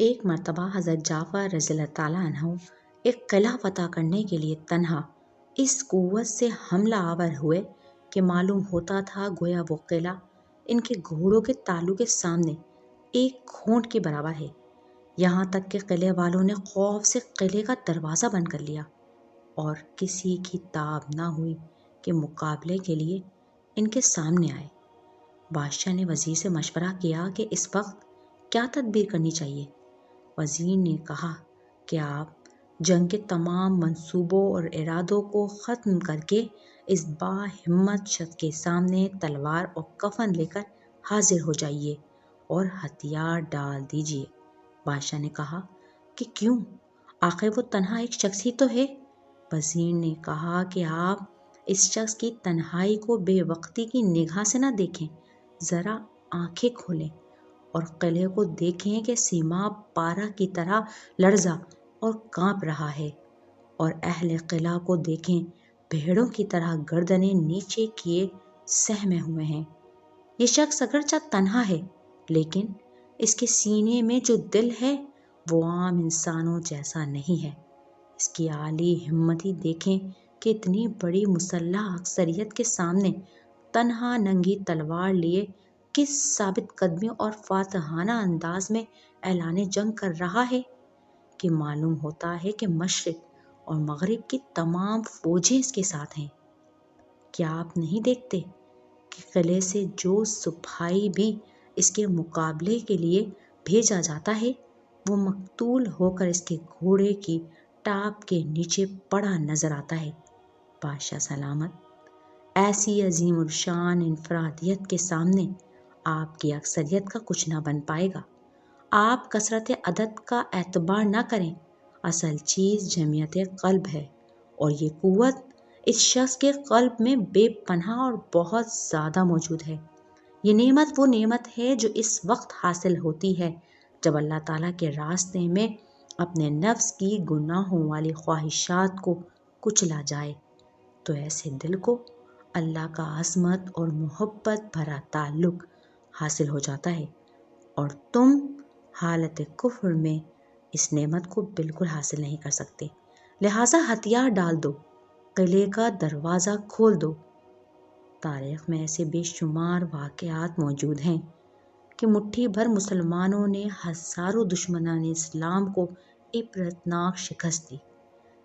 ایک مرتبہ حضرت جعفر رضی اللہ تعالیٰ عنہ ایک قلعہ فتح کرنے کے لیے تنہا اس قوت سے حملہ آور ہوئے کہ معلوم ہوتا تھا گویا وہ قلعہ ان کے گھوڑوں کے تالو کے سامنے ایک کھونٹ کے برابر ہے۔ یہاں تک کہ قلعے والوں نے خوف سے قلعے کا دروازہ بند کر لیا اور کسی کی تاب نہ ہوئی کہ مقابلے کے لیے ان کے سامنے آئے۔ بادشاہ نے وزیر سے مشورہ کیا کہ اس وقت کیا تدبیر کرنی چاہیے۔ وزیر نے کہا کہ آپ جنگ کے تمام منصوبوں اور ارادوں کو ختم کر کے اس با ہمت شخص کے سامنے تلوار اور کفن لے کر حاضر ہو جائیے اور ہتھیار ڈال دیجیے۔ بادشاہ نے کہا کہ کیوں؟ آخر وہ تنہا ایک شخص ہی تو ہے۔ وزیر نے کہا کہ آپ اس شخص کی تنہائی کو بے وقتی کی نگاہ سے نہ دیکھیں، ذرا آنکھیں کھولیں اور قلعے کو دیکھیں کہ سیما پارہ کی طرح لرزا اور کانپ رہا ہے، اور اہل قلعہ کو دیکھیں بھیڑوں کی طرح گردنیں نیچے کیے سہمے ہوئے ہیں۔ یہ شخص اگرچہ تنہا ہے لیکن اس کے سینے میں جو دل ہے وہ عام انسانوں جیسا نہیں ہے۔ اس کی عالی ہمتی دیکھیں کہ اتنی بڑی مسلح اکثریت کے سامنے تنہا ننگی تلوار لیے کس ثابت قدمی اور فاتحانہ انداز میں اعلان جنگ کر رہا ہے کہ معلوم ہوتا ہے کہ مشرق اور مغرب کی تمام فوجیں اس کے ساتھ ہیں۔ کیا آپ نہیں دیکھتے کہ قلعے سے جو سپاہی بھی اس کے مقابلے کے لیے بھیجا جاتا ہے وہ مقتول ہو کر اس کے گھوڑے کی ٹاپ کے نیچے پڑا نظر آتا ہے۔ بادشاہ سلامت، ایسی عظیم الشان انفرادیت کے سامنے آپ کی اکثریت کا کچھ نہ بن پائے گا۔ آپ کثرت عدد کا اعتبار نہ کریں، اصل چیز جمعیت قلب ہے، اور یہ قوت اس شخص کے قلب میں بے پناہ اور بہت زیادہ موجود ہے۔ یہ نعمت وہ نعمت ہے جو اس وقت حاصل ہوتی ہے جب اللہ تعالیٰ کے راستے میں اپنے نفس کی گناہوں والی خواہشات کو کچلا جائے تو ایسے دل کو اللہ کا عظمت اور محبت بھرا تعلق حاصل ہو جاتا ہے، اور تم حالت کفر میں اس نعمت کو بالکل حاصل نہیں کر سکتے۔ لہٰذا ہتھیار ڈال دو، قلعے کا دروازہ کھول دو۔ تاریخ میں ایسے بے شمار واقعات موجود ہیں کہ مٹھی بھر مسلمانوں نے ہزاروں دشمنان اسلام کو عبرتناک شکست دی۔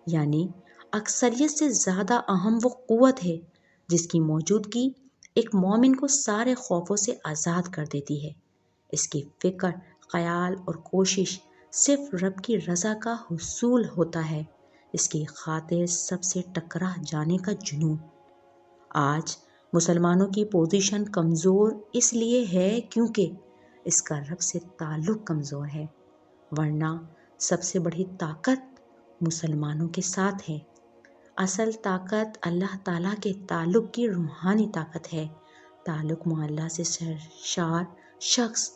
یعنی اکثریت سے زیادہ اہم وہ قوت ہے جس کی موجودگی ایک مومن کو سارے خوفوں سے آزاد کر دیتی ہے۔ اس کی فکر، خیال اور کوشش صرف رب کی رضا کا حصول ہوتا ہے، اس کی خاطر سب سے ٹکرا جانے کا جنون۔ آج مسلمانوں کی پوزیشن کمزور اس لیے ہے کیونکہ اس کا رب سے تعلق کمزور ہے، ورنہ سب سے بڑی طاقت مسلمانوں کے ساتھ ہے۔ اصل طاقت اللہ تعالیٰ کے تعلق کی روحانی طاقت ہے۔ تعلق مع اللہ سے سرشار شخص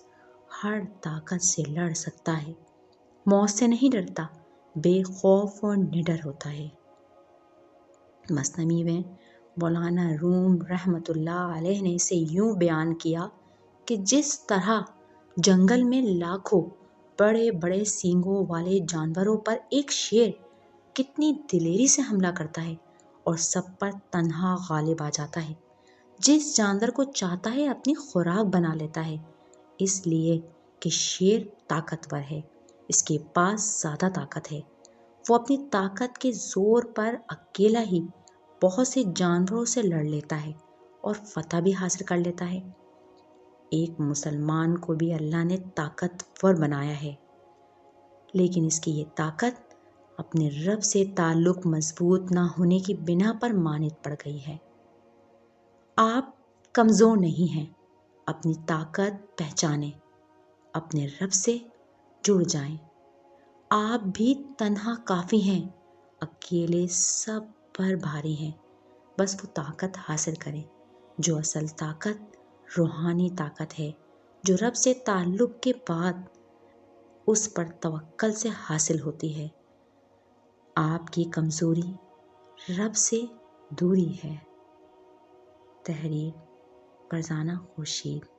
ہر طاقت سے لڑ سکتا ہے، موت سے نہیں ڈرتا، بے خوف اور نڈر ہوتا ہے۔ مثنوی میں مولانا روم رحمۃ اللہ علیہ نے اسے یوں بیان کیا کہ جس طرح جنگل میں لاکھوں بڑے بڑے سینگوں والے جانوروں پر ایک شیر کتنی دلیری سے حملہ کرتا ہے اور سب پر تنہا غالب آ جاتا ہے، جس جانور کو چاہتا ہے اپنی خوراک بنا لیتا ہے، اس لیے کہ شیر طاقتور ہے، اس کے پاس زیادہ طاقت ہے، وہ اپنی طاقت کے زور پر اکیلا ہی بہت سے جانوروں سے لڑ لیتا ہے اور فتح بھی حاصل کر لیتا ہے۔ ایک مسلمان کو بھی اللہ نے طاقتور بنایا ہے، لیکن اس کی یہ طاقت اپنے رب سے تعلق مضبوط نہ ہونے کی بنا پر مانع پڑ گئی ہے۔ آپ کمزور نہیں ہیں، اپنی طاقت پہچانیں، اپنے رب سے جڑ جائیں۔ آپ بھی تنہا کافی ہیں، اکیلے سب پر بھاری ہیں، بس وہ طاقت حاصل کریں جو اصل طاقت روحانی طاقت ہے، جو رب سے تعلق کے بعد اس پر توکل سے حاصل ہوتی ہے۔ آپ کی کمزوری رب سے دوری ہے۔ تحریر فرزانہ خورشید۔